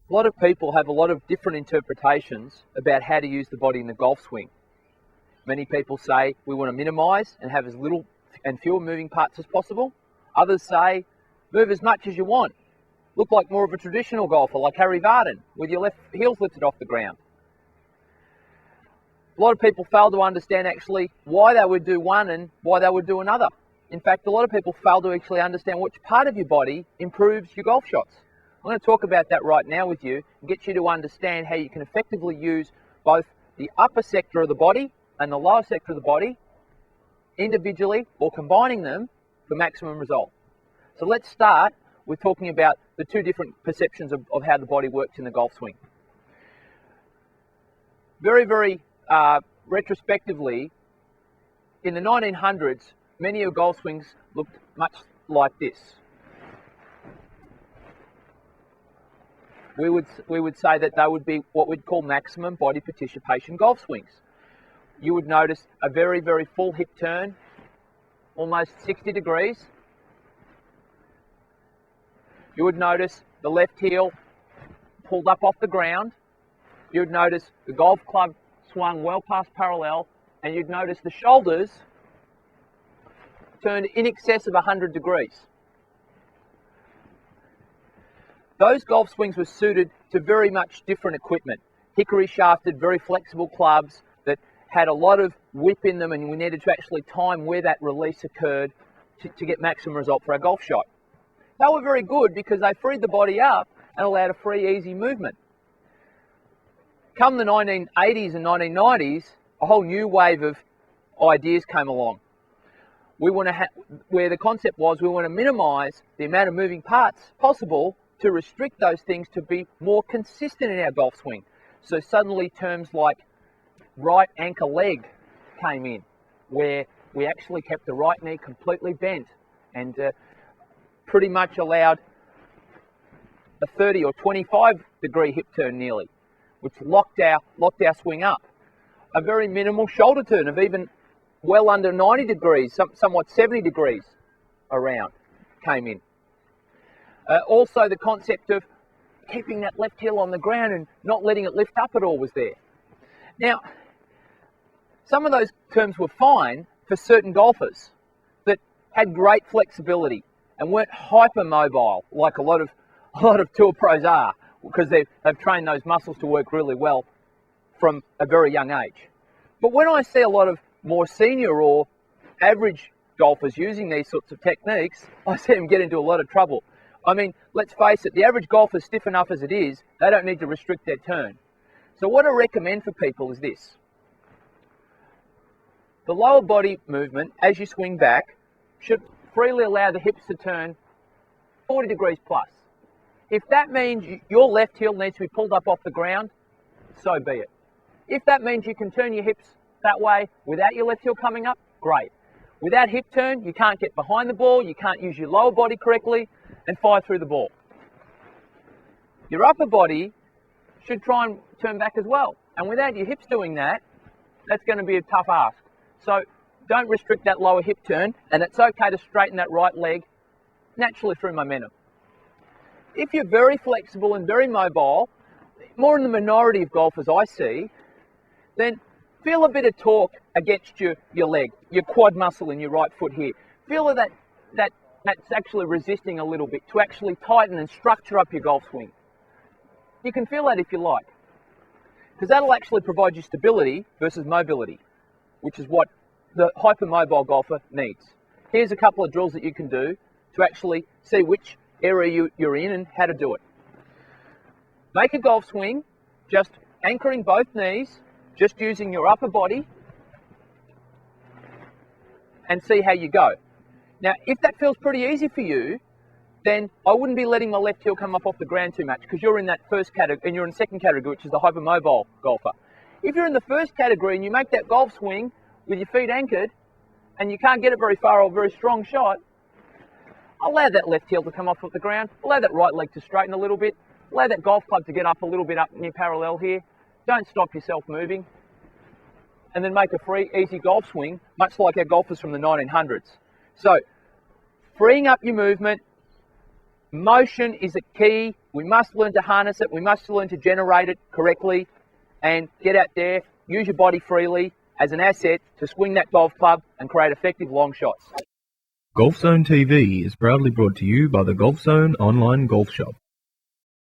A lot of people have a lot of different interpretations about how to use the body in the golf swing. Many people say we want to minimise and have as little and fewer moving parts as possible. Others say move as much as you want. Look like more of a traditional golfer like Harry Vardon with your left heels lifted off the ground. A lot of people fail to understand actually why they would do one and why they would do another. In fact, a lot of people fail to actually understand which part of your body improves your golf shots. I'm going to talk about that right now with you and get you to understand how you can effectively use both the upper sector of the body and the lower sector of the body individually or combining them for maximum result. So let's start with talking about the two different perceptions of how the body works in the golf swing. Very retrospectively, in the 1900s, many of golf swings looked much like this. We would say that they would be what we'd call maximum body participation golf swings. You would notice a very full hip turn, almost 60 degrees. You would notice the left heel pulled up off the ground. You would notice the golf club swung well past parallel, and you'd notice the shoulders turned in excess of 100 degrees. Those golf swings were suited to very much different equipment. Hickory shafted, very flexible clubs that had a lot of whip in them, and we needed to actually time where that release occurred to get maximum result for our golf shot. They were very good because they freed the body up and allowed a free, easy movement. Come the 1980s and 1990s, a whole new wave of ideas came along. Where the concept was we want to minimise the amount of moving parts possible to restrict those things to be more consistent in our golf swing. So suddenly terms like right ankle leg came in, where we actually kept the right knee completely bent and pretty much allowed a 30 or 25 degree hip turn nearly, which locked our swing up. A very minimal shoulder turn of even well under 90 degrees, somewhat 70 degrees around came in. Also the concept of keeping that left heel on the ground and not letting it lift up at all was there. Now, some of those terms were fine for certain golfers that had great flexibility and weren't hypermobile like a lot of tour pros are, because they've trained those muscles to work really well from a very young age. But when I see a lot of more senior or average golfers using these sorts of techniques, I see them get into a lot of trouble. I mean, let's face it, the average golfer's stiff enough as it is, they don't need to restrict their turn. So what I recommend for people is this. The lower body movement, as you swing back, should freely allow the hips to turn 40 degrees plus. If that means your left heel needs to be pulled up off the ground, so be it. If that means you can turn your hips that way without your left heel coming up, great. Without hip turn, you can't get behind the ball, you can't use your lower body correctly and fire through the ball. Your upper body should try and turn back as well. And without your hips doing that, that's going to be a tough ask. So don't restrict that lower hip turn, and it's okay to straighten that right leg naturally through momentum. If you're very flexible and very mobile, more in the minority of golfers I see, then feel a bit of torque against your leg, your quad muscle in your right foot here. Feel that's actually resisting a little bit to actually tighten and structure up your golf swing. You can feel that if you like, because that'll actually provide you stability versus mobility, which is what the hypermobile golfer needs. Here's a couple of drills that you can do to actually see which area you're in and how to do it. Make a golf swing, just anchoring both knees, just using your upper body, and see how you go. Now, if that feels pretty easy for you, then I wouldn't be letting my left heel come up off the ground too much, because you're in that first category, and you're in the second category, which is the hypermobile golfer. If you're in the first category and you make that golf swing with your feet anchored, and you can't get it very far or a very strong shot, allow that left heel to come off the ground, allow that right leg to straighten a little bit, allow that golf club to get up a little bit up near parallel here. Don't stop yourself moving, and then make a free, easy golf swing, much like our golfers from the 1900s. So, freeing up your movement. Motion is a key. We must learn to harness it. We must learn to generate it correctly and get out there, use your body freely as an asset to swing that golf club and create effective long shots. Golf Zone TV is proudly brought to you by the Golf Zone online golf shop.